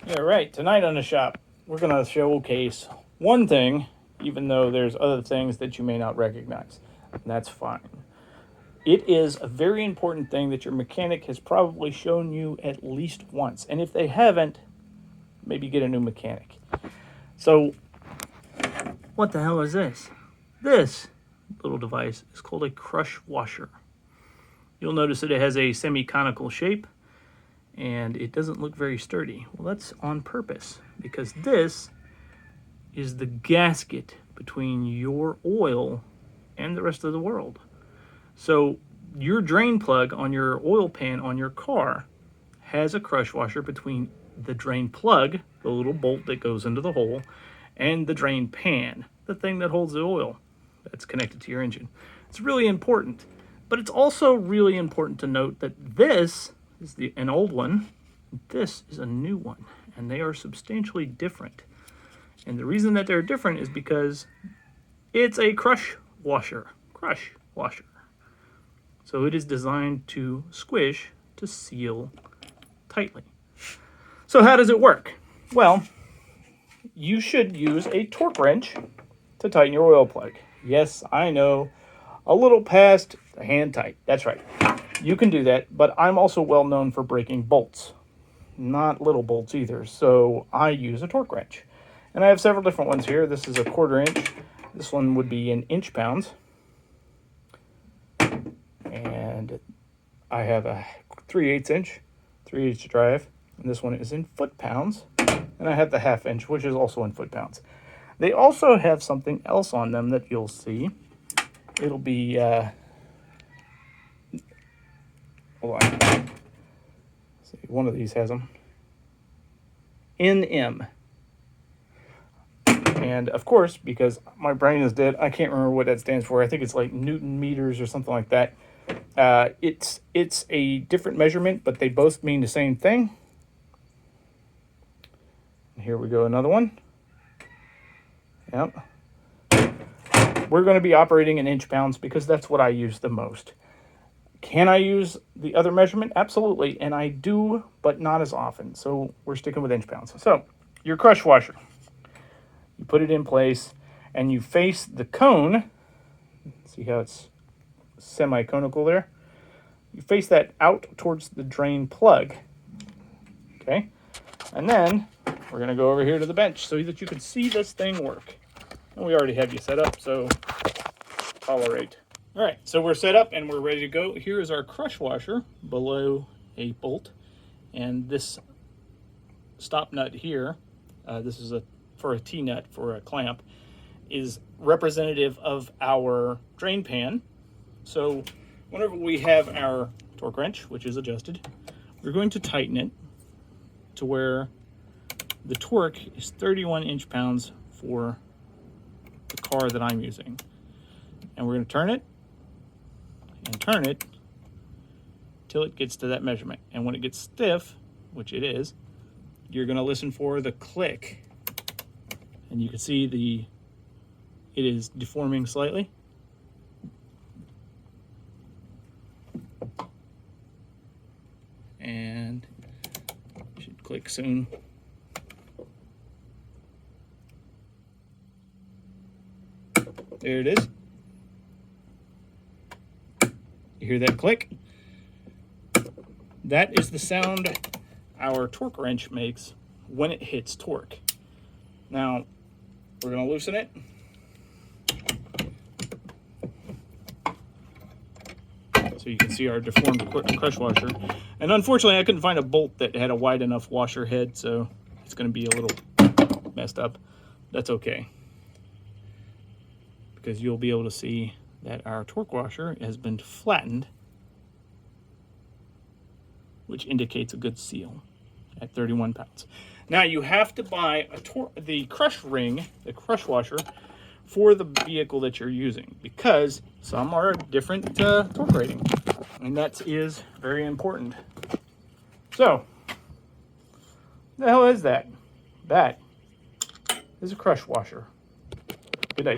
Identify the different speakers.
Speaker 1: Yeah, right. Tonight on the shop, we're going to showcase one thing, even though there's other things that you may not recognize. And that's fine. It is a very important thing that your mechanic has probably shown you at least once. And if they haven't, maybe get a new mechanic. So, what the hell is this? This little device is called a crush washer. You'll notice that it has a semi-conical shape and it doesn't look very sturdy. Well, that's on purpose because this is the gasket between your oil and the rest of the world. So your drain plug on your oil pan on your car has a crush washer between the drain plug, the little bolt that goes into the hole, and the drain pan, the thing that holds the oil that's connected to your engine. It's really important, but it's also really important to note that this is an old one, this is a new one, and they are substantially different. And the reason that they're different is because it's a crush washer. So it is designed to squish to seal tightly. So how does it work? Well, you should use a torque wrench to tighten your oil plug. Yes, I know, a little past hand tight. That's right. You can do that, but I'm also well known for breaking bolts. Not little bolts either, so I use a torque wrench. And I have several different ones here. This is a 1/4 inch. This one would be in inch pounds. And I have a 3/8 inch, 3/8 drive. And this one is in foot pounds. And I have the 1/2 inch, which is also in foot pounds. They also have something else on them that you'll see. It'll be, hold on. Let's see, one of these has them. NM. And of course, because my brain is dead, I can't remember what that stands for. I think it's like Newton meters or something like that. It's a different measurement, but they both mean the same thing. And here we go, another one. Yep. We're going to be operating in inch pounds because that's what I use the most. Can I use the other measurement? Absolutely, and I do, but not as often. So we're sticking with inch pounds. So your crush washer, you put it in place, and you face the cone. See how it's semi-conical there? You face that out towards the drain plug. Okay, and then we're going to go over here to the bench so that you can see this thing work. And we already have you set up, so tolerate. All right, so we're set up and we're ready to go. Here is our crush washer below a bolt. And this stop nut here, this is for a T-nut for a clamp, is representative of our drain pan. So whenever we have our torque wrench, which is adjusted, we're going to tighten it to where the torque is 31 inch pounds for the car that I'm using. And we're going to turn it and turn it till it gets to that measurement. And when it gets stiff, which it is, you're going to listen for the click. And you can see it is deforming slightly. And it should click soon. There it is. You hear that click? That is the sound our torque wrench makes when it hits torque. Now, we're going to loosen it. So you can see our deformed crush washer. And unfortunately, I couldn't find a bolt that had a wide enough washer head, so it's going to be a little messed up. That's okay, because you'll be able to see that our torque washer has been flattened, which indicates a good seal at 31 pounds. Now you have to buy the crush ring, the crush washer, for the vehicle that you're using, because some are different torque rating, and that is very important. So, the hell is that? That is a crush washer. Good day.